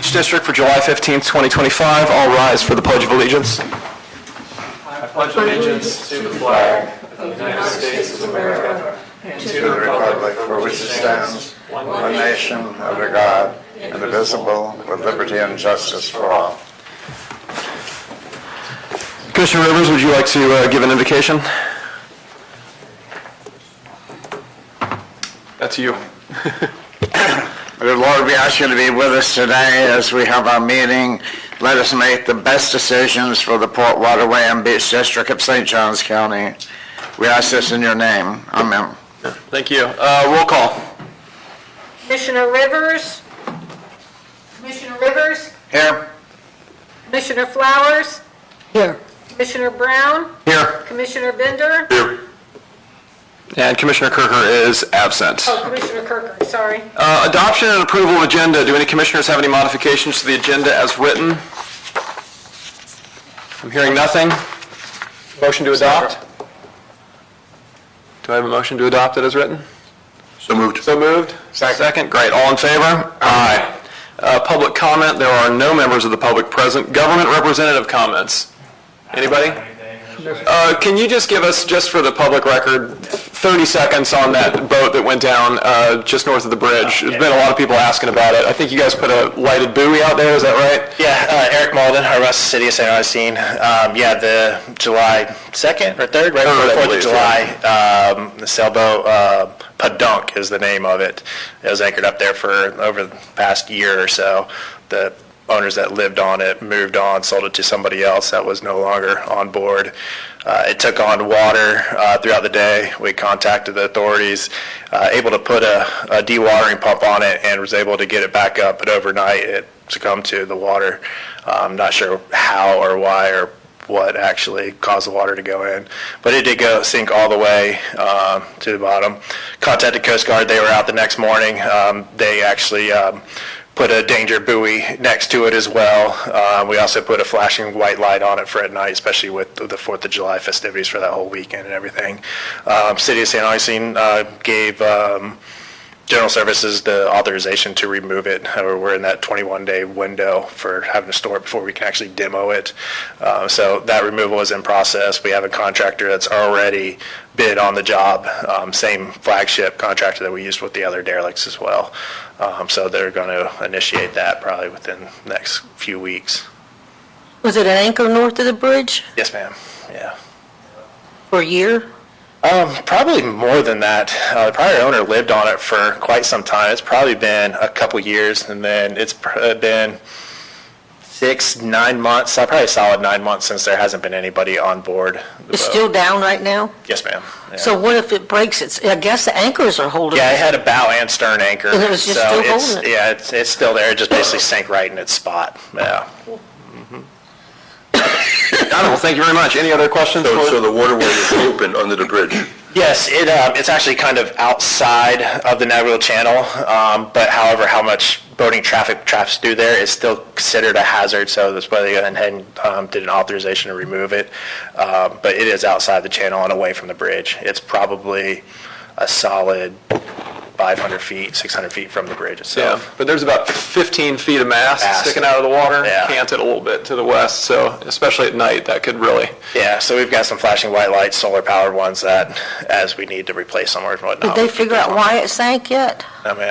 Beach District for July 15th, 2025. All rise for the Pledge of Allegiance. I pledge allegiance to the flag of the United States of America and to the republic for which it stands, one nation, under God, indivisible, with liberty and justice for all. Commissioner Rivers, would you like to give an invocation? That's you. Good Lord, we ask you to be with us today as we have our meeting. Let us make the best decisions for the Port Waterway and Beach District of St. Johns County. We ask this in your name. Amen. Thank you. Roll call. Commissioner Rivers? Commissioner Rivers? Here. Commissioner Flowers? Here. Commissioner Brown? Here. Commissioner Bender? Here. And Commissioner Kirker is absent. Oh, Commissioner Kirker, sorry. Adoption and approval of agenda. Do any commissioners have any modifications to the agenda as written? I'm hearing nothing. Motion to adopt? Do I have a motion to adopt it as written? So moved. So moved. Second. Great. All in favor? Aye. Public comment. There are no members of the public present. Government representative comments. Anybody? Can you just give us, just for the public record, 30 seconds on that boat that went down just north of the bridge? There's been a lot of people asking about it. I think you guys put a lighted buoy out there, is that right? Yeah, Eric Malden, Arrest City of St. Augustine. Yeah, the July 2nd or 3rd, right before 4th of July, the sailboat, Padunk is the name of it. It was anchored up there for over the past year or so. The owners that lived on it moved on, sold it to somebody else that was no longer on board. It took on water throughout the day. We contacted the authorities, able to put a dewatering pump on it and was able to get it back up, but overnight it succumbed to the water. I'm not sure how or why or what actually caused the water to go in, but it did go sink all the way to the bottom. Contacted Coast Guard. They were out the next morning. They actually put a danger buoy next to it as well. We also put a flashing white light on it for at night, especially with the 4th of July festivities for that whole weekend and everything. City of St. Augustine gave General Services the authorization to remove it. We're in that 21-day window for having to store it before we can actually demo it. So that removal is in process. We have a contractor that's already bid on the job, same flagship contractor that we used with the other derelicts as well. So they're going to initiate that probably within the next few weeks. Was it an anchor north of the bridge Yes, ma'am. Yeah. for a year? Probably more than that. The prior owner lived on it for quite some time. It's probably been a couple years, and then it's been 6-9 months, probably a solid 9 months since there hasn't been anybody on board. It's still down right now? Yes, ma'am. Yeah. So what if it breaks? I guess the anchors are holding Yeah, it it. had a bow and stern anchor. And it was just so still it's, holding it. Yeah, it's still there. It just basically sank right in its spot. Yeah. Got it. Well, thank you very much. Any other questions? So the waterway is open under the bridge? Yes, it's actually kind of outside of the Navigable Channel, but however, how much boating traffic traps through there is still considered a hazard, so that's why they went ahead and did an authorization to remove it. But it is outside the channel and away from the bridge. It's probably a solid 500 feet, 600 feet from the bridge itself. Yeah, but there's about 15 feet of mast Mast. sticking out of the water, Yeah. canted a little bit to the west, so especially at night, that could really... Yeah, so we've got some flashing white lights, solar-powered ones that, as we need to replace somewhere and whatnot. Did they figure out why it sank yet? I mean,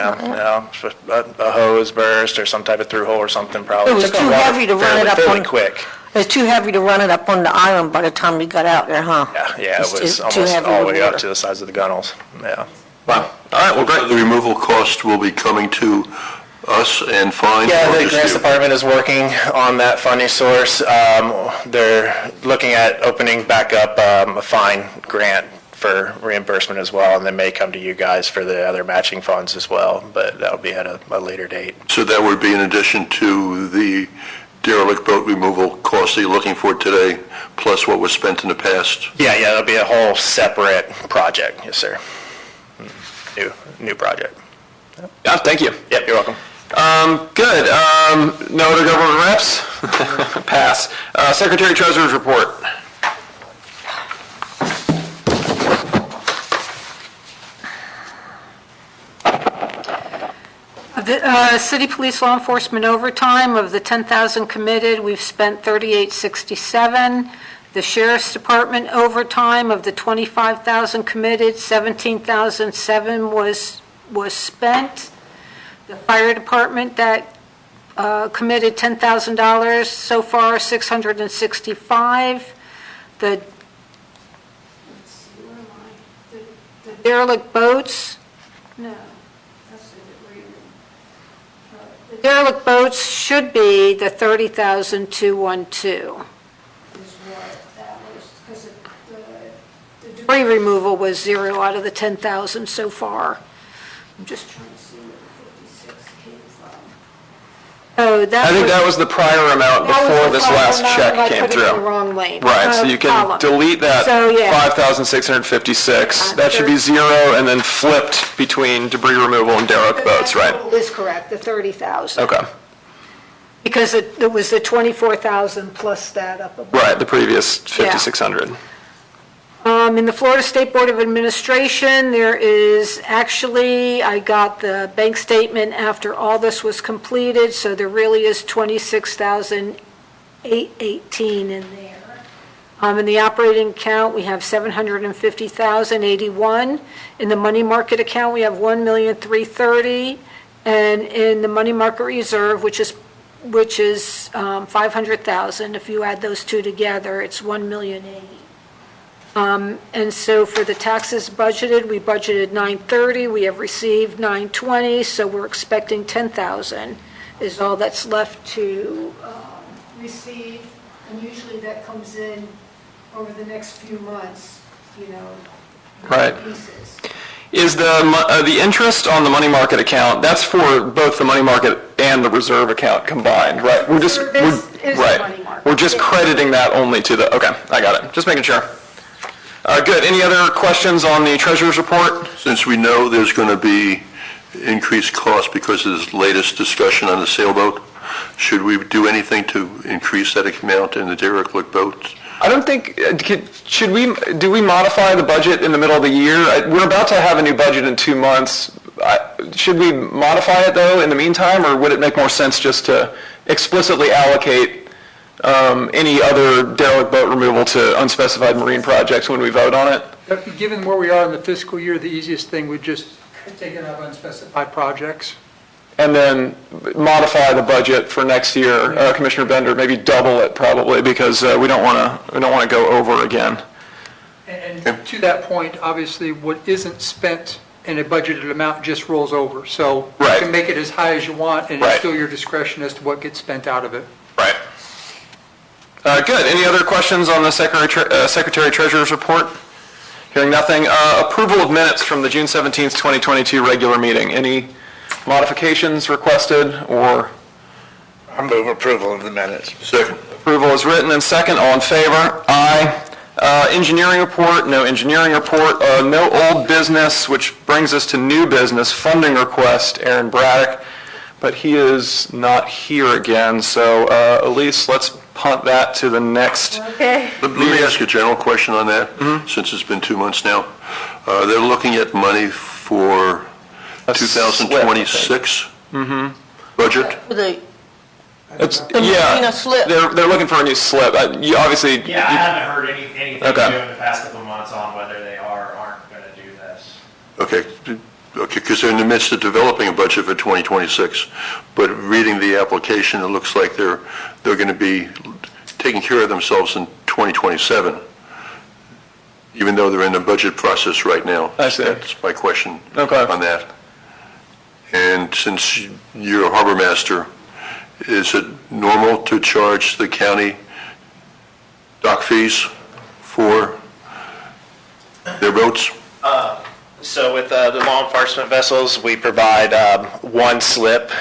a hose burst or some type of through hole or something probably. It was took on too water heavy to run it up fairly on- quick. It was too heavy to run it up on the island by the time we got out there, huh? Yeah, it was too almost heavy all the with way up water. to the sides of the gunnels. Yeah. Wow. All right, well, great. The removal cost will be coming to us and fines? Yeah, or the just grants you? department is working on that funding source. They're looking at opening back up a fine grant for reimbursement as well, and then may come to you guys for the other matching funds as well, but that'll be at a later date. So that would be in addition to the derelict boat removal cost that you're looking for today, plus what was spent in the past? Yeah, that'll be a whole separate project. Yes, sir. New project. Yeah, thank you. Yep, you're welcome. Good. No other government reps? Pass. Secretary Treasurer's report. The city police law enforcement overtime, of the 10,000 committed, we've spent 3867. The sheriff's department overtime, of the 25,000 committed, 17,007 was spent. The fire department that committed $10,000 so far, 665. The derelict boats, no. The derelict boats should be the 30,212. Is what that was, because the debris removal was 0 out of the 10,000 so far. I'm just trying to see where the 56 came from. Oh, that I think that was the prior amount before this last check came I put it in the through. wrong lane. Right, so you can Column. delete that So, yeah. 5,656. That should be 0 and then flipped between debris removal and derelict boats, right? That is correct, the 30,000. Okay, Because it was the 24,000 plus that up above. right, the previous 5,600. In the Florida State Board of Administration, there is actually, I got the bank statement after all this was completed, so there really is 26,818 in there. In the operating account, we have 750,081. In the money market account, we have 1,330,000. And in the money market reserve, which is 500,000, if you add those two together, it's 1,080,000. And so for the taxes budgeted, we budgeted 930, we have received 920, so we're expecting 10,000 is all that's left to receive. And usually that comes in over the next few months, Right. pieces. Is the interest on the money market account, that's for both the money market and the reserve account combined, right? We're just, This is the right. money market. We're just crediting that only to the, okay, I got it. Just making sure. Good. Any other questions on the treasurer's report? Since we know there's going to be increased cost because of this latest discussion on the sailboat, should we do anything to increase that amount in the derelict boats? I don't think, do we modify the budget in the middle of the year? We're about to have a new budget in 2 months. Should we modify it, though, in the meantime, or would it make more sense just to explicitly allocate any other derelict boat removal to unspecified marine projects when we vote on it? Given where we are in the fiscal year, the easiest thing would just take it out of unspecified projects. And then modify the budget for next year, Commissioner Bender, maybe double it probably, because we don't want to go over again. And to that point, obviously, what isn't spent in a budgeted amount just rolls over. So you Right. can make it as high as you want, and Right. it's still your discretion as to what gets spent out of it. Right. Good. Any other questions on the Secretary Treasurer's report? Hearing nothing. Approval of minutes from the June 17th, 2022 regular meeting. Any modifications requested or I move approval of the minutes. Second. approval is written and second? All in favor? Aye. Engineering report, no engineering report. No old business, which brings us to new business, funding request, Aaron Braddock, but he is not here again, so Elise, let's punt that to the next. Okay. Let me ask a general question on that, since it's been 2 months now. They're looking at money for A 2026 budget? It's, marina slip. they're looking for a new slip. You obviously. Yeah, I haven't heard anything Okay. new in the past couple of months on whether they are or aren't going to do this. Okay, because they're in the midst of developing a budget for 2026, but reading the application, it looks like they're going to be taking care of themselves in 2027, even though they're in the budget process right now. I see. That's my question Okay. on that. And since you're a harbor master, is it normal to charge the county dock fees for their boats? So with the law enforcement vessels, we provide one slip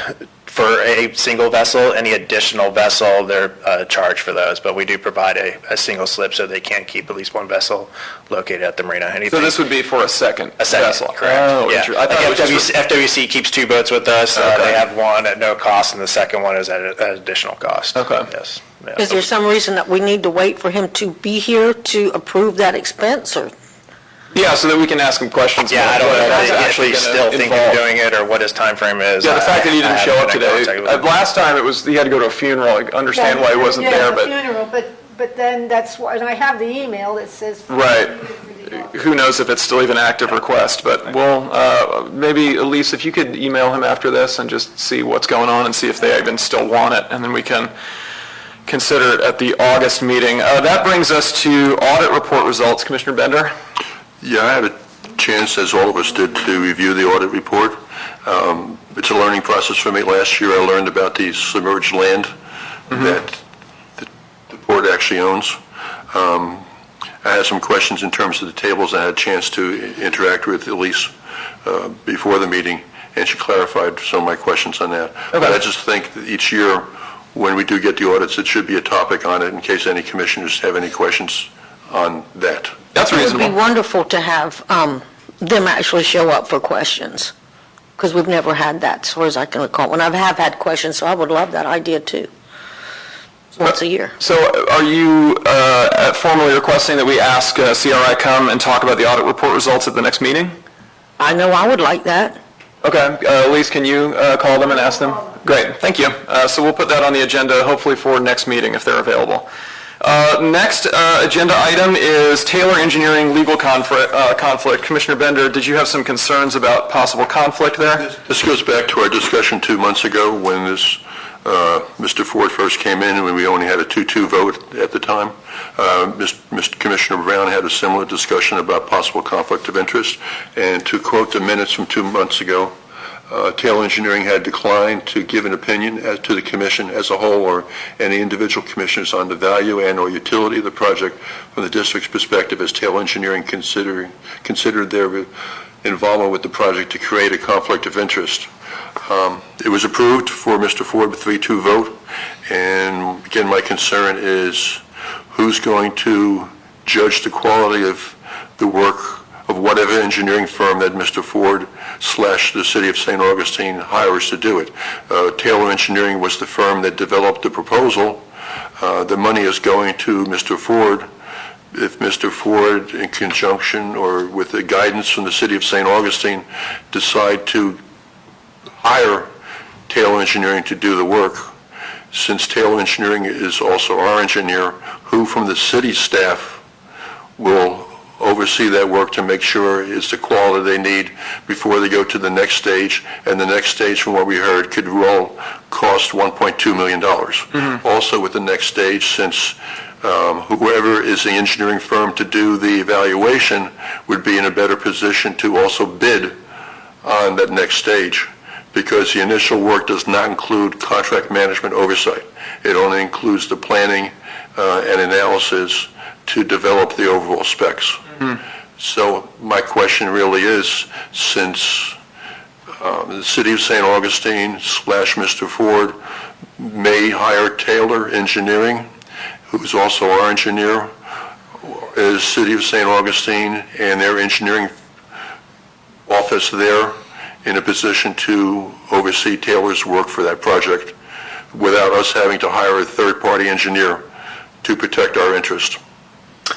for a single vessel. Any additional vessel, they're charged for those, but we do provide a single slip so they can keep at least one vessel located at the marina. So Anything, this would be for a second second, vessel? correct. Oh, Yeah. I thought it was Like just for- FWC keeps two boats with us. Okay. They have one at no cost, and the second one is at an additional cost. Okay. Yes. Yeah. Is there some reason that we need to wait for him to be here to approve that expense, or? Yeah, so that we can ask him questions. Yeah, I about don't what know it's if actually he's gonna still thinking involve. of doing it or what his time frame is. Yeah, the fact that he didn't I show up haven't been in today. contact with him. Last time it was, he had to go to a funeral. I understand why he wasn't there, the but, funeral, but then that's why, and I have the email that says. right. Who knows if it's still even an active request, but we'll, maybe, Elise, if you could email him after this and just see what's going on and see if they even still want it, and then we can consider it at the August meeting. That brings us to audit report results. Commissioner Bender? Yeah, I had a chance, as all of us did, to review the audit report. It's a learning process for me. Last year, I learned about the submerged land that the board actually owns. I had some questions in terms of the tables. I had a chance to interact with Elise before the meeting, and she clarified some of my questions on that. But I just think that each year, when we do get the audits, it should be a topic on it in case any commissioners have any questions on that. That's It would be reasonable. wonderful to have them actually show up for questions, because we've never had that, as far as I can recall. And I have had questions, so I would love that idea, too. Once a year. So are you formally requesting that we ask CRI come and talk about the audit report results at the next meeting? I know I would like that. Okay, Elise, can you call them and ask them? Great, thank you. So we'll put that on the agenda, hopefully for next meeting if they're available. Next agenda item is Taylor Engineering legal conflict. Commissioner Bender, did you have some concerns about possible conflict there? This goes back to our discussion 2 months ago when Mr. Ford first came in, and when we only had a 2-2 vote at the time. Mr. Commissioner Brown had a similar discussion about possible conflict of interest. And to quote the minutes from 2 months ago, Taylor Engineering had declined to give an opinion as to the commission as a whole or any individual commissioners on the value and or utility of the project from the district's perspective, as Taylor Engineering considered their involvement with the project to create a conflict of interest. It was approved for Mr. Ford with 3-2 vote, and again, my concern is who's going to judge the quality of the work of whatever engineering firm that Mr. Ford / the City of St. Augustine hires to do it. Taylor Engineering was the firm that developed the proposal. The money is going to Mr. Ford. If Mr. Ford, in conjunction or with the guidance from the City of St. Augustine, decide to hire Taylor Engineering to do the work, since Taylor Engineering is also our engineer, who from the city staff will oversee that work to make sure it's the quality they need before they go to the next stage, and the next stage, from what we heard, could cost $1.2 million. Also with the next stage, since whoever is the engineering firm to do the evaluation would be in a better position to also bid on that next stage, because the initial work does not include contract management oversight. It only includes the planning and analysis to develop the overall specs. So my question really is, since the City of St. Augustine / Mr. Ford may hire Taylor Engineering, who's also our engineer, is City of St. Augustine and their engineering office there in a position to oversee Taylor's work for that project without us having to hire a third-party engineer to protect our interest?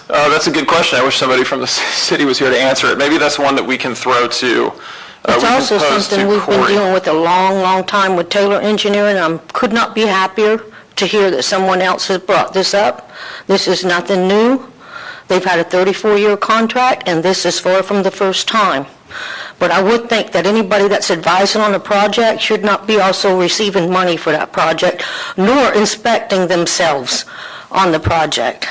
That's a good question. I wish somebody from the city was here to answer it. Maybe that's one that we can throw to, It's also something we've been dealing with a long, long time with Taylor Engineering. I could not be happier to hear that someone else has brought this up. This is nothing new. They've had a 34-year contract, and this is far from the first time. But I would think that anybody that's advising on a project should not be also receiving money for that project, nor inspecting themselves on the project.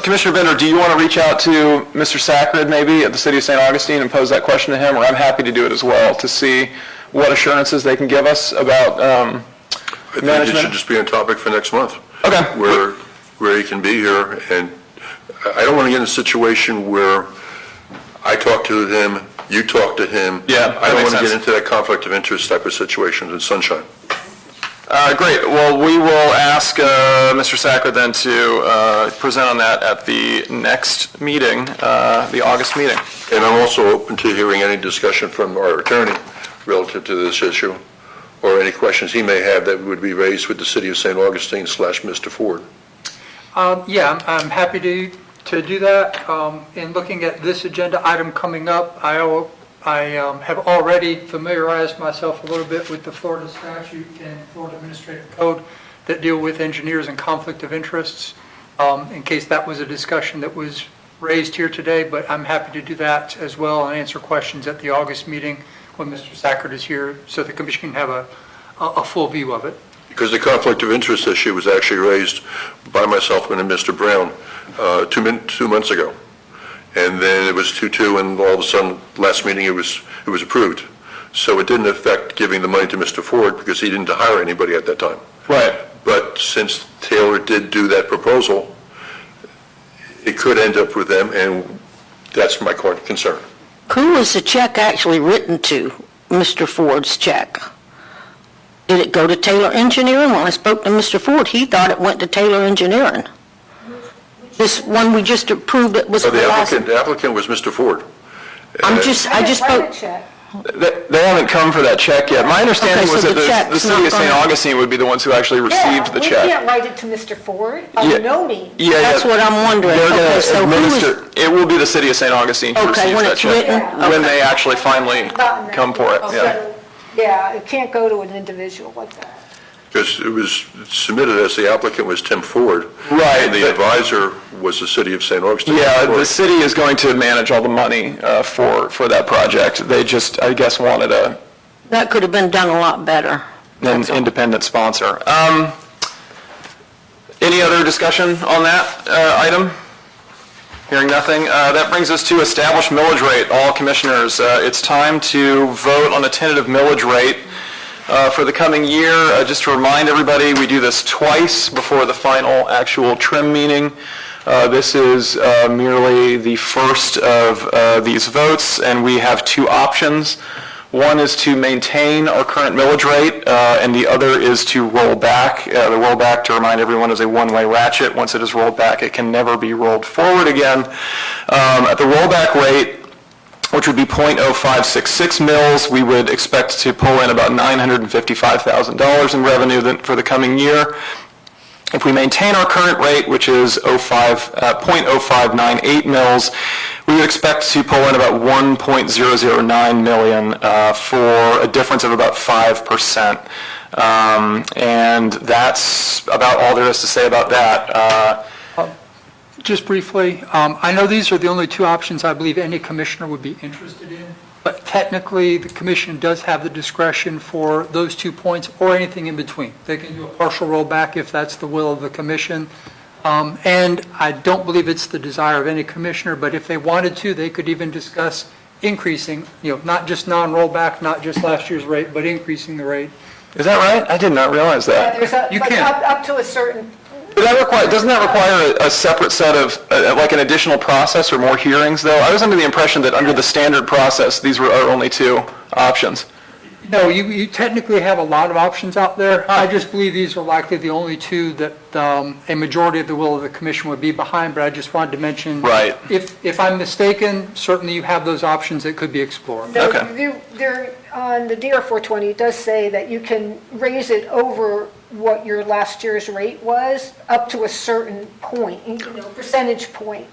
Commissioner Bender, do you want to reach out to Mr. Sacred maybe at the City of St. Augustine and pose that question to him, or I'm happy to do it as well, to see what assurances they can give us about I think management? it should just be on topic for next month. Okay. Where he can be here, and I don't want to get in a situation where I talk to him, you talk to him. Yeah, I that don't makes want to get sense. into that conflict of interest type of situations in Sunshine. Great. Well, we will ask Mr. Sacred then to present on that at the next meeting, the August meeting. And I'm also open to hearing any discussion from our attorney relative to this issue, or any questions he may have that would be raised with the City of St. Augustine / Mr. Ford. Yeah, I'm happy to do that. In looking at this agenda item coming up, I have already familiarized myself a little bit with the Florida statute and Florida Administrative Code that deal with engineers and conflict of interests, in case that was a discussion that was raised here today, but I'm happy to do that as well and answer questions at the August meeting when Mr. Sackert is here, so the commission can have a full view of it. Because the conflict of interest issue was actually raised by myself and Mr. Brown 2 months ago. And then it was 2-2, and all of a sudden, last meeting, it was approved. So it didn't affect giving the money to Mr. Ford because he didn't hire anybody at that time. Right. But since Taylor did do that proposal, it could end up with them, and that's my concern. Who was the check actually written to, Mr. Ford's check? Did it go to Taylor Engineering? When I spoke to Mr. Ford, he thought it went to Taylor Engineering. This one we just approved, it was So the last... the applicant was Mr. Ford. I just Write spoke... a check. They haven't come for that check yet. My understanding Okay, was so that the check's the city not of St. gonna- Augustine would be the ones who actually received the We check. can't write it to Mr. Ford, by Yeah. no means. Yeah, That's what I'm wondering. They're going Okay, to so who is- administer, it will be the city of St. Augustine who Okay, receives when that it's check. written? When Okay. they actually finally come for it, yeah. So, yeah, it can't go to an individual like that. Because it was submitted as the applicant was Tim Ford. Right, And the but- advisor was the city of St. Augustine. Yeah, the city is going to manage all the money for that project. They just, I guess, wanted That could have been done a lot better. an independent sponsor. Any other discussion on that item? Hearing nothing. That brings us to established millage rate. All commissioners, it's time to vote on a tentative millage rate for the coming year. Just to remind everybody, we do this twice before the final actual trim meeting. This is merely the first of these votes, and we have two options. One is to maintain our current millage rate, and the other is to roll back. The rollback, to remind everyone, is a one-way ratchet. Once it is rolled back, it can never be rolled forward again. At the rollback rate, which would be .0566 mils, we would expect to pull in about $955,000 in revenue for the coming year. If we maintain our current rate, which is .0598 mils, we would expect to pull in about $1.009 million for a difference of about 5%. And that's about all there is to say about that. Just briefly, I know these are the only two options I believe any commissioner would be interested in, but technically, the commission does have the discretion for those 2 points or anything in between. They can do a partial rollback if that's the will of the commission. And I don't believe it's the desire of any commissioner, but if they wanted to, they could even discuss increasing, not just non-rollback, not just last year's rate, but increasing the rate. Is that right? I did not realize that. You But can. up to a certain, Doesn't that require a separate set of, like an additional process or more hearings, though? I was under the impression that under the standard process, these were our only two options. No, you technically have a lot of options out there. I just believe these are likely the only two that a majority of the will of the commission would be behind, but I just wanted to mention. Right. If I'm mistaken, certainly you have those options that could be explored. Okay. there, on the DR 420, it does say that you can raise it over what your last year's rate was, up to a certain point, percentage point.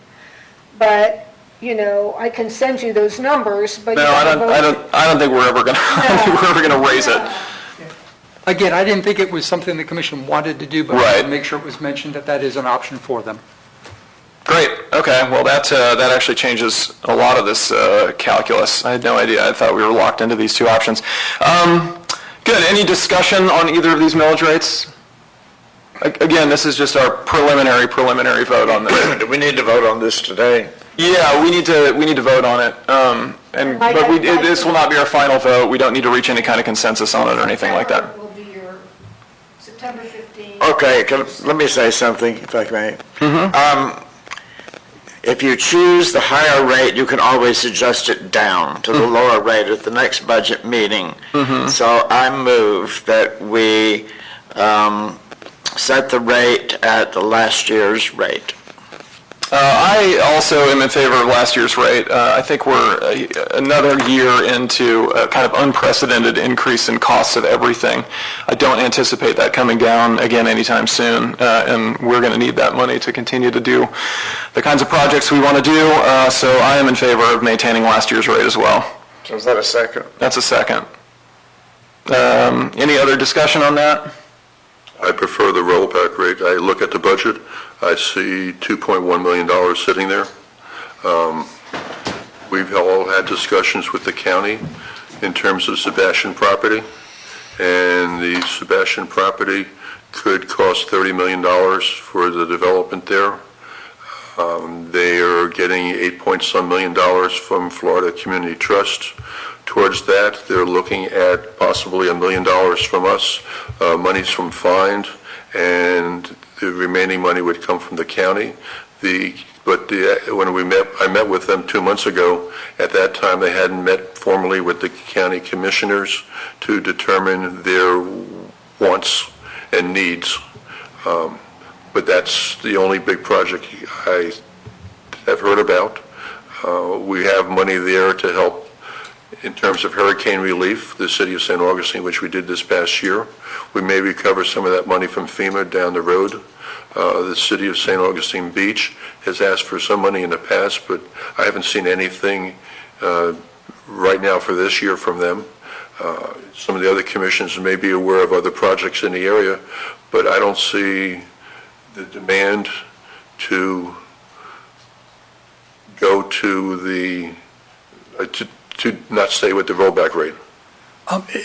But, I can send you those numbers, but. No, I don't think we're ever going to raise it. Again, I didn't think it was something the commission wanted to do, but I Right. wanted to make sure it was mentioned that that is an option for them. Great, okay, well, that actually changes a lot of this calculus. I had no idea, I thought we were locked into these two options. Good, any discussion on either of these millage rates? Again, this is just our preliminary vote on this. Do we need to vote on this today? Yeah, we need to vote on it, but this will not be our final vote. We don't need to reach any kind of consensus on it or anything like that. Will be your September 15th. Okay, let me say something, if I may. If you choose the higher rate, you can always adjust it down to the lower rate at the next budget meeting. So I move that we set the rate at the last year's rate. I also am in favor of last year's rate. I think we're another year into a kind of unprecedented increase in costs of everything. I don't anticipate that coming down again anytime soon, and we're going to need that money to continue to do the kinds of projects we want to do. So I am in favor of maintaining last year's rate as well. So is that a second? That's a second. Any other discussion on that? I prefer the rollback rate. I look at the budget, I see $2.1 million sitting there. We've all had discussions with the county in terms of Sebastian property, and the Sebastian property could cost $30 million for the development there. They are getting $8-point-some million from Florida Community Trust. Towards that, they're looking at possibly $1 million from us, monies from Find, and the remaining money would come from the county. When I met with them 2 months ago. At that time, they hadn't met formally with the county commissioners to determine their wants and needs. But that's the only big project I have heard about. We have money there to help in terms of hurricane relief, the city of St. Augustine, which we did this past year. We may recover some of that money from FEMA down the road. The city of St. Augustine Beach has asked for some money in the past, but I haven't seen anything right now for this year from them. Some of the other commissions may be aware of other projects in the area, but I don't see the demand to go to the, to not stay with the rollback rate.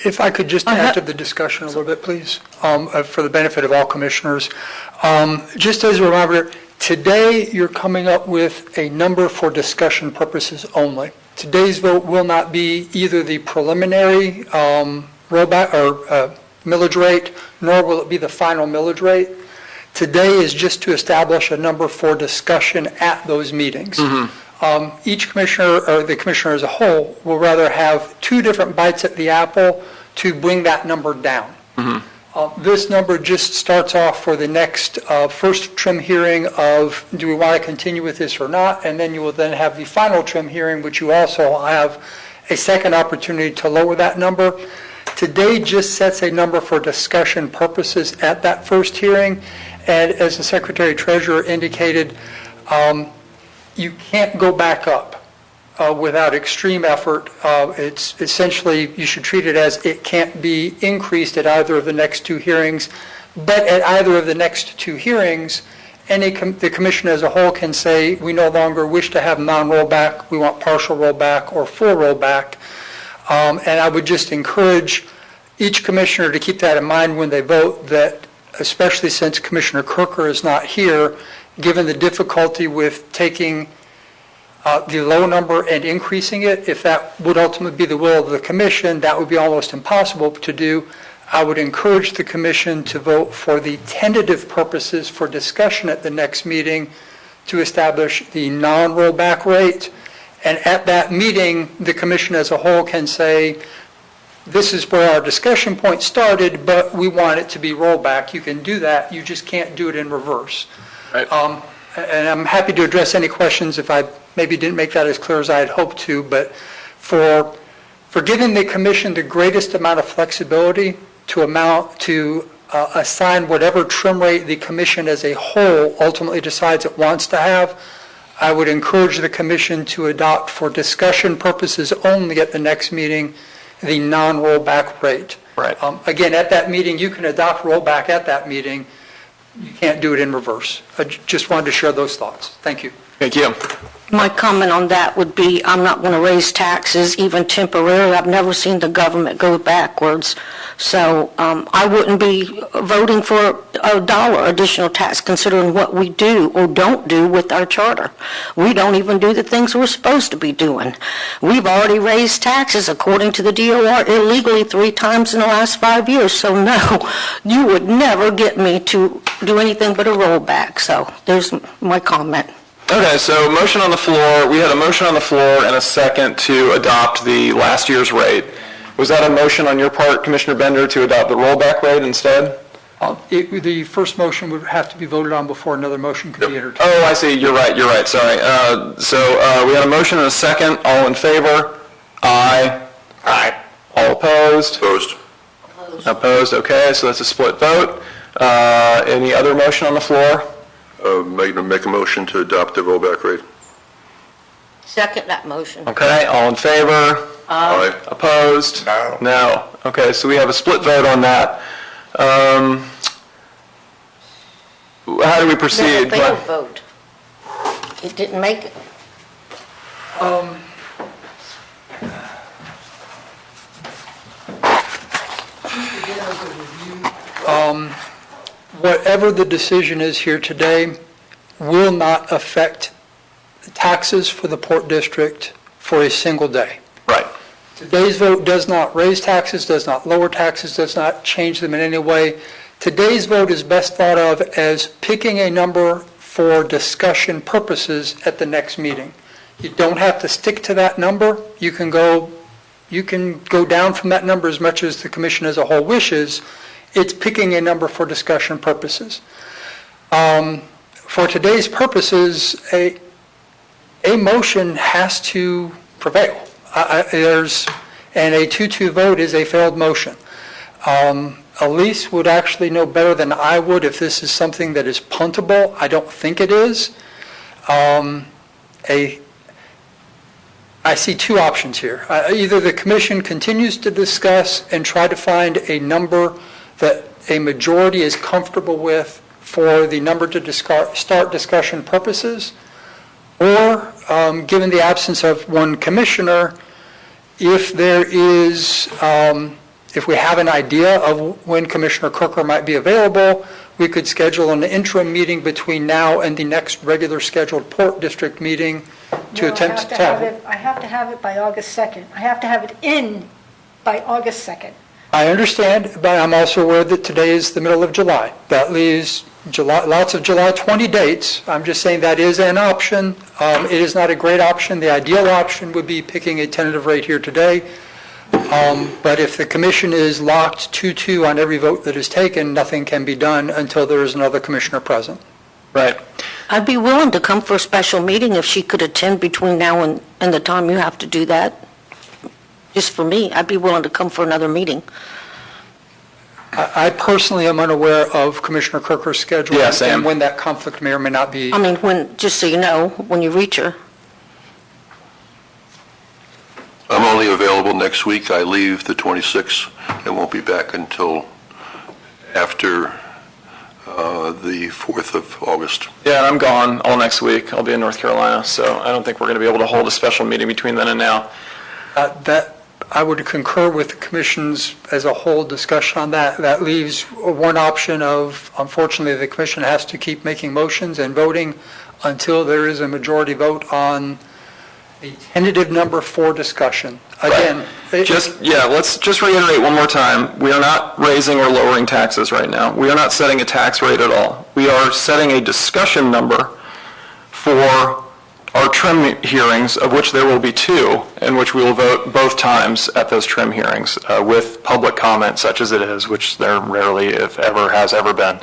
If I could just add to the discussion a little bit, please, for the benefit of all commissioners. Just as a reminder, today you're coming up with a number for discussion purposes only. Today's vote will not be either the preliminary rollback or millage rate, nor will it be the final millage rate. Today is just to establish a number for discussion at those meetings. Each commissioner, or the commissioner as a whole, will rather have two different bites at the apple to bring that number down. This number just starts off for the next first trim hearing of do we want to continue with this or not, and then you will then have the final trim hearing, which you also have a second opportunity to lower that number. Today just sets a number for discussion purposes at that first hearing, and as the Secretary Treasurer indicated, you can't go back up without extreme effort. It's essentially, you should treat it as it can't be increased at either of the next two hearings, but at either of the next two hearings, the commission as a whole can say, we no longer wish to have non-rollback, we want partial rollback or full rollback. And I would just encourage each commissioner to keep that in mind when they vote, that especially since Commissioner Kirker is not here, given the difficulty with taking the low number and increasing it, if that would ultimately be the will of the commission, that would be almost impossible to do. I would encourage the commission to vote for the tentative purposes for discussion at the next meeting to establish the non-rollback rate. And at that meeting, the commission as a whole can say, this is where our discussion point started, but we want it to be rollback. You can do that, you just can't do it in reverse. Right. And I'm happy to address any questions if I maybe didn't make that as clear as I had hoped to, but for giving the commission the greatest amount of flexibility to assign whatever trim rate the commission as a whole ultimately decides it wants to have, I would encourage the commission to adopt for discussion purposes only at the next meeting the non-rollback rate. Right. Again, at that meeting, you can adopt rollback at that meeting. You can't do it in reverse. I just wanted to share those thoughts. Thank you. Thank you. My comment on that would be, I'm not going to raise taxes, even temporarily. I've never seen the government go backwards. So I wouldn't be voting for $1 additional tax, considering what we do or don't do with our charter. We don't even do the things we're supposed to be doing. We've already raised taxes, according to the DOR, illegally 3 times in the last 5 years. So no, you would never get me to do anything but a rollback. So there's my comment. Okay, so motion on the floor. We had a motion on the floor and a second to adopt the last year's rate. Was that a motion on your part, Commissioner Bender, to adopt the rollback rate instead? The first motion would have to be voted on before another motion could be entertained. Oh, I see, you're right, sorry. So we had a motion and a second, all in favor? Aye. Aye. All opposed? Opposed? Opposed, okay, so that's a split vote. Any other motion on the floor? Make a motion to adopt the rollback rate. Second that motion. Okay, all in favor? Aye. Opposed? No. No. Okay, so we have a split vote on that. How do we proceed? Then a failed vote. It didn't make it. Whatever the decision is here today will not affect taxes for the Port District for a single day. Right. Today's vote does not raise taxes, does not lower taxes, does not change them in any way. Today's vote is best thought of as picking a number for discussion purposes at the next meeting. You don't have to stick to that number. You can go down from that number as much as the commission as a whole wishes. It's picking a number for discussion purposes. For today's purposes, a motion has to prevail. And a 2-2 vote is a failed motion. Elise would actually know better than I would if this is something that is puntable. I don't think it is. I see two options here. Either the commission continues to discuss and try to find a number that a majority is comfortable with for the number to start discussion purposes, or given the absence of one commissioner, if we have an idea of when Commissioner Crooker might be available, we could schedule an interim meeting between now and the next regular scheduled Port District meeting to attempt to tackle. I have to have it by August 2nd. I have to have it in by August 2nd. I understand, but I'm also aware that today is the middle of July. That leaves lots of July 20 dates. I'm just saying that is an option. It is not a great option. The ideal option would be picking a tentative rate here today. But if the commission is locked 2-2 on every vote that is taken, nothing can be done until there is another commissioner present. Right. I'd be willing to come for a special meeting if she could attend between now and the time you have to do that. Just for me, I'd be willing to come for another meeting. I personally am unaware of Commissioner Crooker's schedule. Yeah, same. And when that conflict may or may not be. I mean, just so you know, when you reach her. I'm only available next week. I leave the 26th and won't be back until after the 4th of August. Yeah, and I'm gone all next week. I'll be in North Carolina, so I don't think we're going to be able to hold a special meeting between then and now. That I would concur with the commission's as a whole discussion on that. That leaves one option of, unfortunately, the commission has to keep making motions and voting until there is a majority vote on a tentative number for discussion. Again, let's just reiterate one more time. We are not raising or lowering taxes right now. We are not setting a tax rate at all. We are setting a discussion number for our trim hearings, of which there will be 2, in which we will vote both times at those trim hearings with public comment, such as it is, which there rarely, if ever, has ever been.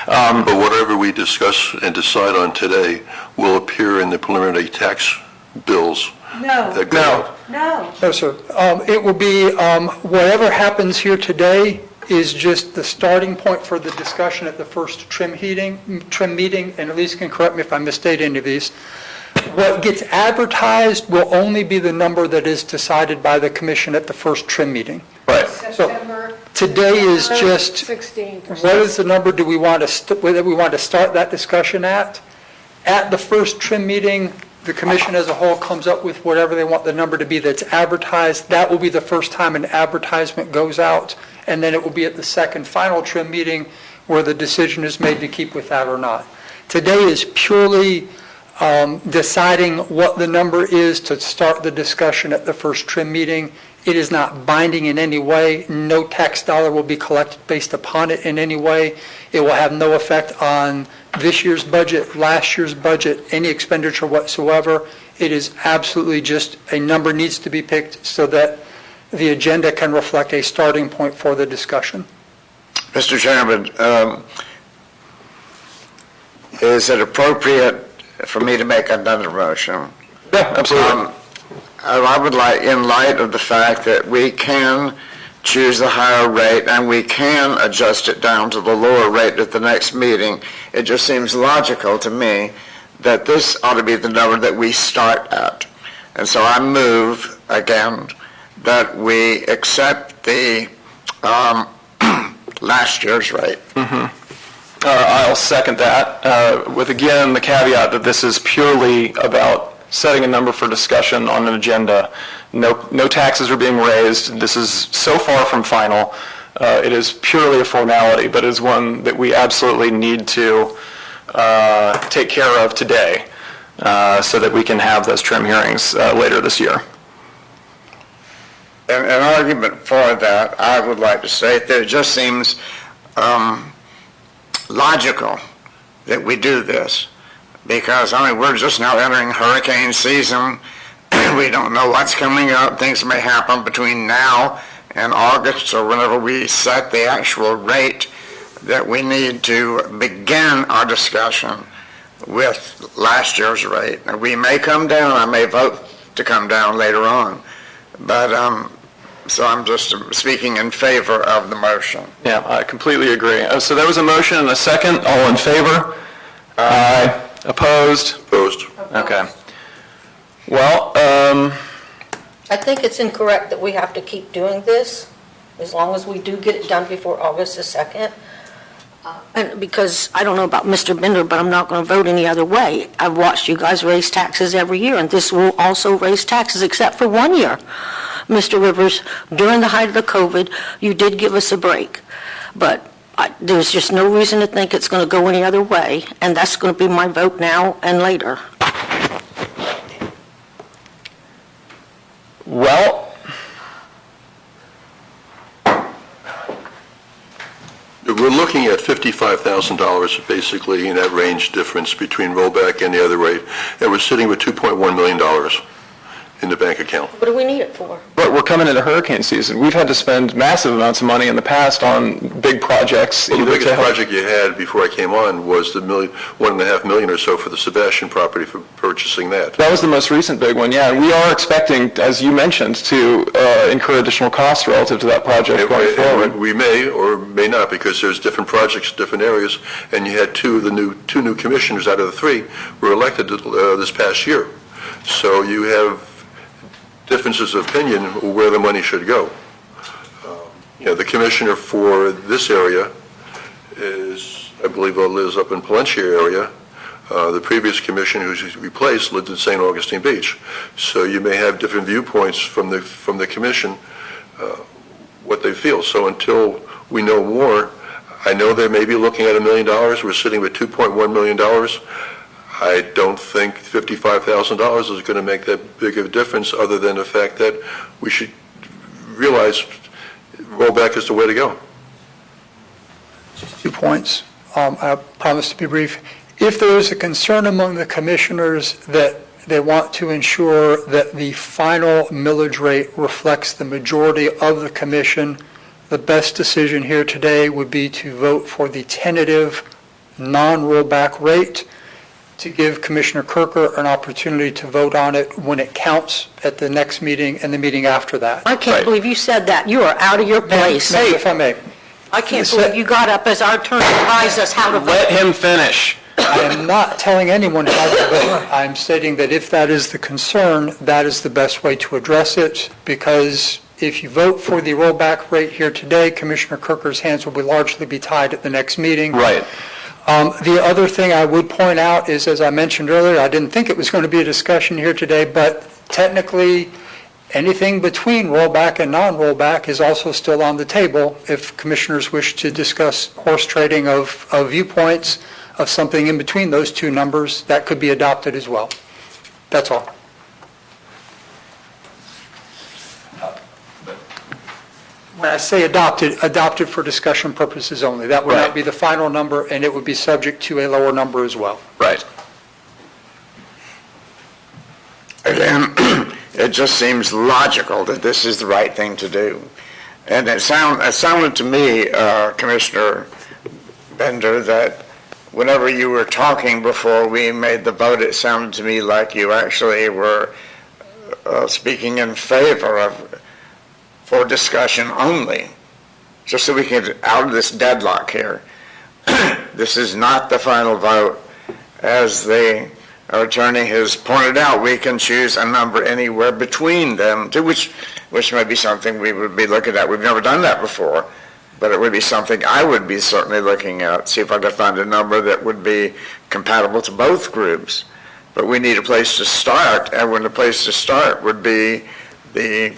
But whatever we discuss and decide on today will appear in the preliminary tax bills. No. That go out. No. No, sir. It will be, whatever happens here today is just the starting point for the discussion at the first trim meeting, and Elise can correct me if I misstate any of these. What gets advertised will only be the number that is decided by the commission at the first trim meeting. Right. September. Today is just, 16%. what is the number do we want to start that discussion at? At the first trim meeting, the commission as a whole comes up with whatever they want the number to be that's advertised. That will be the first time an advertisement goes out, and then it will be at the second final trim meeting where the decision is made to keep with that or not. Today is purely deciding what the number is to start the discussion at the first trim meeting. It is not binding in any way. No tax dollar will be collected based upon it in any way. It will have no effect on this year's budget, last year's budget, any expenditure whatsoever. It is absolutely just a number needs to be picked so that the agenda can reflect a starting point for the discussion. Mr. Chairman, is it appropriate for me to make another motion? Yeah, absolutely. I would like, in light of the fact that we can choose the higher rate and we can adjust it down to the lower rate at the next meeting, it just seems logical to me that this ought to be the number that we start at. And so I move, again, that we accept the last year's rate. I'll second that, with again the caveat that this is purely about setting a number for discussion on an agenda. No taxes are being raised. This is so far from final. It is purely a formality, but it is one that we absolutely need to take care of today so that we can have those trim hearings later this year. An argument for that, I would like to say that it just seems logical that we do this, because, I mean, we're just now entering hurricane season. We don't know what's coming up. Things may happen between now and August or whenever we set the actual rate that we need to begin our discussion with last year's rate. And we may come down. I may vote to come down later on. But so I'm just speaking in favor of the motion. Yeah, I completely agree. So there was a motion and a second. All in favor? Aye. Opposed? Opposed. Okay. Well, I think it's incorrect that we have to keep doing this, as long as we do get it done before August the 2nd. And because, I don't know about Mr. Bender, but I'm not going to vote any other way. I've watched you guys raise taxes every year, and this will also raise taxes, except for 1 year. Mr. Rivers, during the height of the COVID, you did give us a break. But there's just no reason to think it's going to go any other way, and that's going to be my vote now and later. well, We're looking at $55,000 basically in that range difference between rollback and the other rate, and we're sitting with $2.1 million in the bank account. What do we need it for? but we're coming into hurricane season. We've had to spend massive amounts of money in the past on big projects. Well, the either biggest to help- project you had before I came on was the $1.5 million or so for the Sebastian property for purchasing that. That was the most recent big one, yeah. And we are expecting, as you mentioned, to incur additional costs relative to that project going forward. We may or may not, because there's different projects, different areas, and you had two new commissioners out of the three were elected this past year. So you have differences of opinion where the money should go. The commissioner for this area is, I believe, lives up in Palencia area. The previous commissioner who's replaced lived in St. Augustine Beach. So you may have different viewpoints from the commission, what they feel. So until we know more, I know they may be looking at $1 million. We're sitting with $2.1 million. I don't think $55,000 is going to make that big of a difference, other than the fact that we should realize rollback is the way to go. 2 points. I promise to be brief. If there is a concern among the commissioners that they want to ensure that the final millage rate reflects the majority of the commission, the best decision here today would be to vote for the tentative non-rollback rate, to give Commissioner Kirker an opportunity to vote on it when it counts at the next meeting and the meeting after that. I can't believe you said that. You are out of your place. Ma'am, if I may. I can't believe you got up as our attorney advised us how to vote. Let him finish. I am not telling anyone how to vote. I'm stating that if that is the concern, that is the best way to address it, because if you vote for the rollback rate here today, Commissioner Kirker's hands will largely be tied at the next meeting. Right. The other thing I would point out is, as I mentioned earlier, I didn't think it was going to be a discussion here today, but technically anything between rollback and non-rollback is also still on the table. If commissioners wish to discuss horse trading of viewpoints of something in between those two numbers, that could be adopted as well. That's all. When I say adopted for discussion purposes only. That would Right. not be the final number, and it would be subject to a lower number as well. Right. Again, it just seems logical that this is the right thing to do. And it sounded to me, Commissioner Bender, that whenever you were talking before we made the vote, it sounded to me like you actually were speaking in favor of, for discussion only, just so we can get out of this deadlock here. This is not the final vote. As the attorney has pointed out, we can choose a number anywhere between them, which may be something we would be looking at. We've never done that before, but it would be something I would be certainly looking at, see if I could find a number that would be compatible to both groups. But we need a place to start, and when the place to start would be the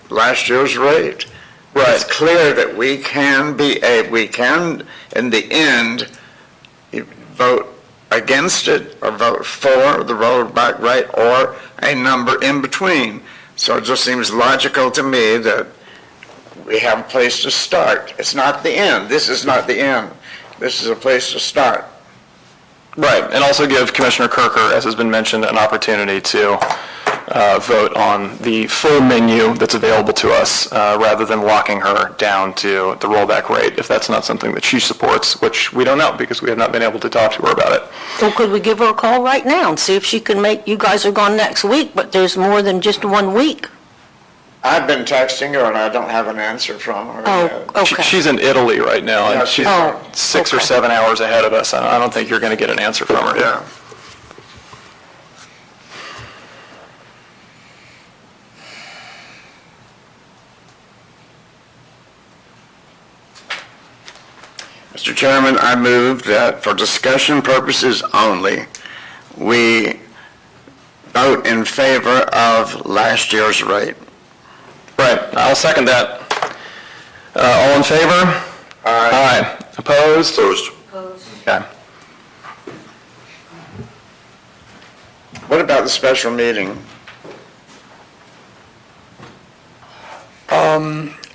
last year's rate. Right. It's clear that we can, in the end, vote against it or vote for the rollback rate or a number in between. So it just seems logical to me that we have a place to start. It's not the end. This is not the end. This is a place to start. Right, and also give Commissioner Kirker, as has been mentioned, an opportunity to vote on the full menu that's available to us, rather than locking her down to the rollback rate, if that's not something that she supports, which we don't know because we have not been able to talk to her about it. Well, could we give her a call right now and see if she can make, you guys are gone next week, but there's more than just 1 week. I've been texting her and I don't have an answer from her yet. Oh, okay. She's in Italy right now, Yeah, and she's Oh, 6 or okay. 7 hours ahead of us. I don't think you're going to get an answer from her. Yeah. Mr. Chairman, I move that for discussion purposes only, we vote in favor of last year's rate. Right, I'll second that. All in favor? Aye. Opposed? Opposed. Okay. What about the special meeting?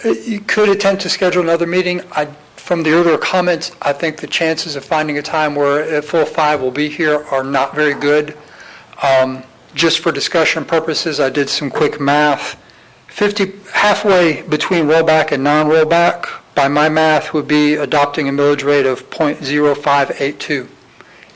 You could attempt to schedule another meeting. From the earlier comments, I think the chances of finding a time where a full 5 will be here are not very good. Just for discussion purposes, I did some quick math. Halfway between rollback and non-rollback, by my math, would be adopting a millage rate of .0582.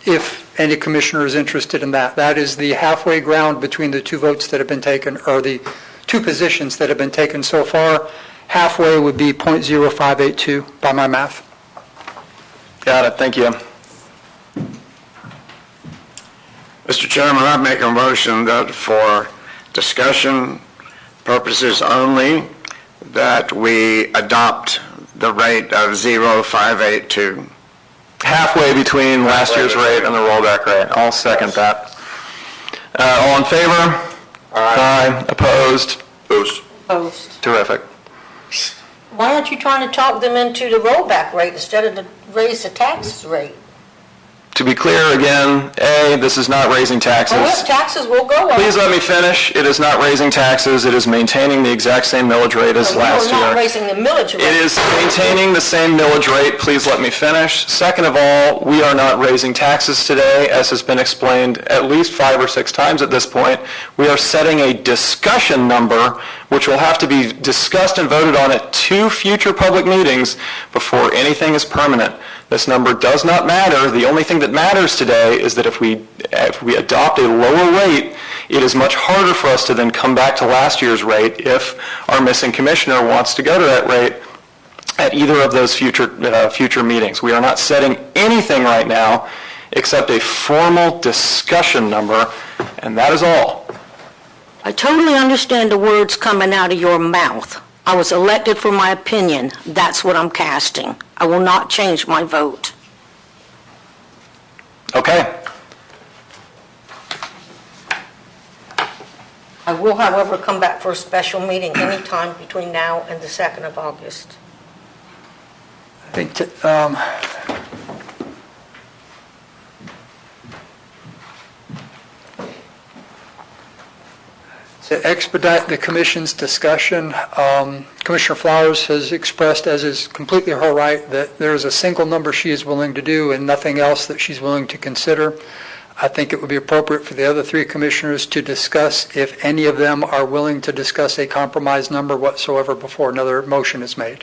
If any commissioner is interested in that. That is the halfway ground between the two votes that have been taken, or the two positions that have been taken so far. Halfway would be .0582 by my math. Got it, thank you. Mr. Chairman, I make a motion that for discussion purposes only, that we adopt the rate of 0.582. Halfway between last year's rate and the rollback rate. I'll second that. All in favor? Aye. Opposed? Opposed. Opposed. Terrific. Why aren't you trying to talk them into the rollback rate instead of the raise the taxes rate? To be clear again, A, this is not raising taxes. Well, taxes will go up. Please let me finish. It is not raising taxes. It is maintaining the exact same millage rate as last We're not year. raising the millage rate. It is maintaining the same millage rate. Please let me finish. Second of all, we are not raising taxes today, as has been explained at least 5 or 6 times at this point. We are setting a discussion number, which will have to be discussed and voted on at 2 future public meetings before anything is permanent. This number does not matter. The only thing that matters today is that if we adopt a lower rate, it is much harder for us to then come back to last year's rate if our missing commissioner wants to go to that rate at either of those future meetings. We are not setting anything right now except a formal discussion number, and that is all. I totally understand the words coming out of your mouth. I was elected for my opinion. That's what I'm casting. I will not change my vote. Okay. I will, however, come back for a special meeting anytime between now and the 2nd of August. I think to expedite the commission's discussion, Commissioner Flowers has expressed, as is completely her right, that there is a single number she is willing to do and nothing else that she's willing to consider. I think it would be appropriate for the other three commissioners to discuss if any of them are willing to discuss a compromise number whatsoever before another motion is made.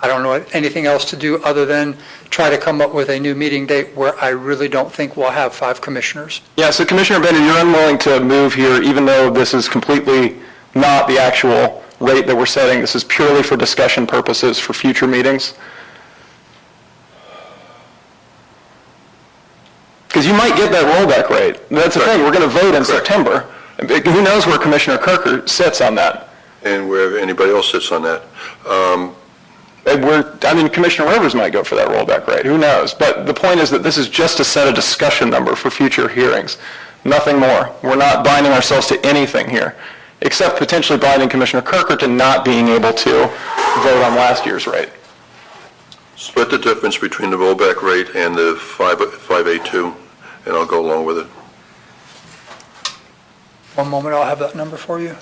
I don't know anything else to do other than try to come up with a new meeting date where I really don't think we'll have 5 commissioners. Yeah, so Commissioner Bender, you're unwilling to move here even though this is completely not the actual rate that we're setting. This is purely for discussion purposes for future meetings? Because you might get that rollback rate. That's the thing, we're going to vote in September. Who knows where Commissioner Kirker sits on that? And wherever anybody else sits on that. Commissioner Rivers might go for that rollback rate, who knows? But the point is that this is just to set a discussion number for future hearings, nothing more. We're not binding ourselves to anything here, except potentially binding Commissioner Kirker to not being able to vote on last year's rate. Split the difference between the rollback rate and the 582, and I'll go along with it. One moment, I'll have that number for you.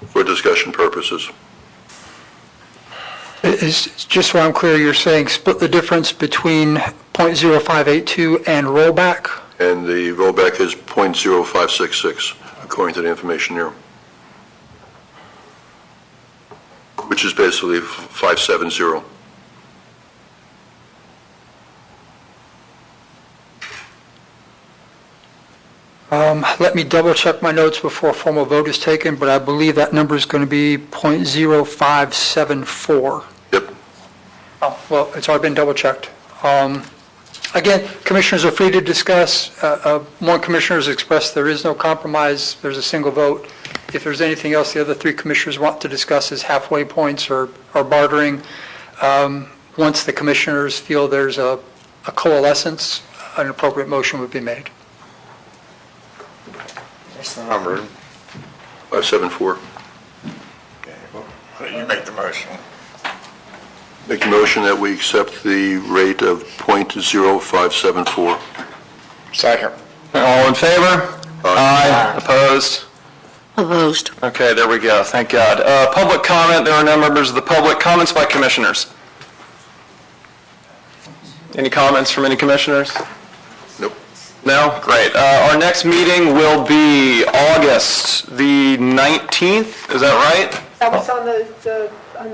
For discussion purposes. Just so I'm clear, you're saying split the difference between .0582 and rollback? And the rollback is .0566, according to the information here. Which is basically 570. Let me double check my notes before a formal vote is taken, but I believe that number is going to be .0574. Yep. Oh, well, it's already been double checked. Again, commissioners are free to discuss. One commissioner has expressed there is no compromise, there's a single vote. If there's anything else the other 3 commissioners want to discuss as halfway points or bartering, once the commissioners feel there's a coalescence, an appropriate motion would be made. What's the number? 574. Okay, well, you make the motion. Make the motion that we accept the rate of .0574. Second. All in favor? Aye. Opposed? Opposed. Okay, there we go, thank God. Public comment, there are no members of the public. Comments by commissioners? Any comments from any commissioners? Nope. No? Great. Our next meeting will be August the 19th, is that right? That was on the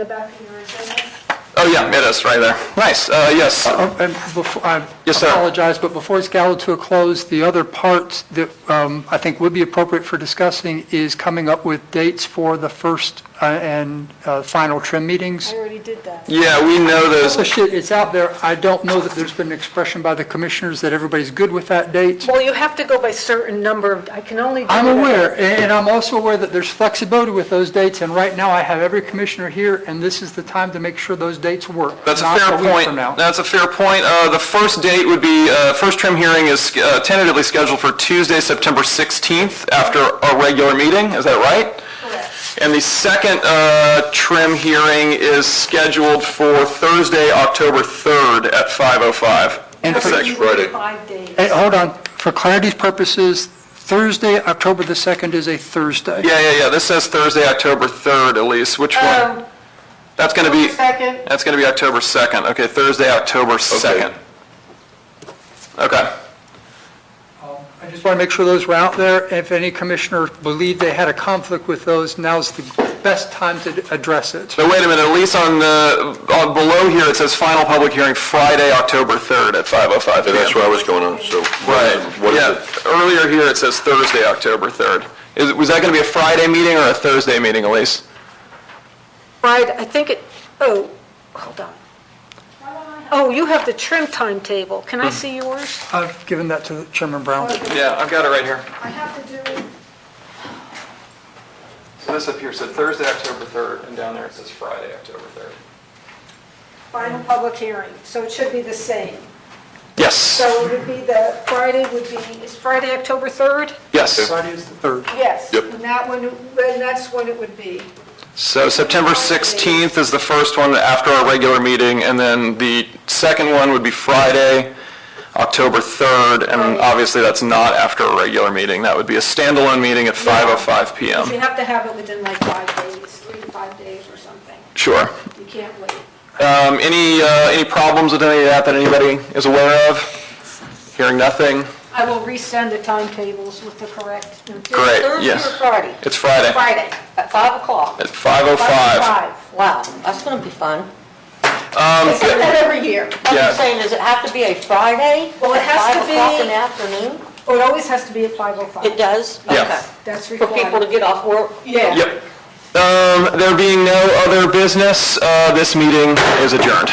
back of your agenda? Oh, yeah, it is, right there. Nice, yes. And before, I Yes, sir. apologize, but before it's gaveled to a close, the other part that I think would be appropriate for discussing is coming up with dates for the first and final trim meetings. I already did that. Yeah, we know those. It's out there. I don't know that there's been an expression by the commissioners that everybody's good with that date. Well, you have to go by certain number, I can only do I'm that. aware, and I'm also aware that there's flexibility with those dates, and right now I have every commissioner here, and this is the time to make sure those dates work. That's a not fair week point. from now. That's a fair point. The first date would be, first trim hearing is tentatively scheduled for Tuesday, September 16th after our regular meeting. Is that right? Correct. And the second trim hearing is scheduled for Thursday, October 3rd at 5:05. And for Next Friday. 5 days. Hey, hold on. For clarity's purposes, Thursday, October the 2nd is a Thursday. Yeah. This says Thursday, October 3rd, Elise. Which one? That's going to be, Second. that's going to be October 2nd. Okay, Thursday, October 2nd. Okay. I just want to make sure those were out there. If any commissioner believed they had a conflict with those, now's the best time to address it. But wait a minute, at least on below here, it says final public hearing Friday, October 3rd at 5:05 p.m. That's where I was going on, so. Right, What is yeah. it? Earlier here, it says Thursday, October 3rd. Was that going to be a Friday meeting or a Thursday meeting, Elise? Friday, I think hold on. Oh, you have the trim timetable. Can I see yours? I've given that to Chairman Brown. Yeah, I've got it right here. I have to do So this up here said Thursday, October 3rd, and down there it says Friday, October 3rd. final public hearing, so it should be the same. Yes. So it would be is Friday, October 3rd? Yes. Friday is the 3rd. Yes. Yep. And that's when it would be. So September 16th is the first one after our regular meeting, and then the second one would be Friday, October 3rd, and obviously that's not after a regular meeting. That would be a standalone meeting at 5:05 p.m. You have to have it within like 5 days, 3 to 5 days or something. Sure. You can't wait. Any problems with any of that anybody is aware of? Hearing nothing? I will resend the timetables with the correct. Great, Thursday yes. or Friday? It's Friday Friday, at 5 o'clock. at 5:05. Wow, that's going to be fun. They say that every year. Yeah. I'm saying, does it have to be a Friday? Well, it has to 5 o'clock in be- the afternoon? Oh, it always has to be at 5:05. It does? Yeah. Okay. That's For people to required. get off work? Yeah. Yep. There being no other business, this meeting is adjourned.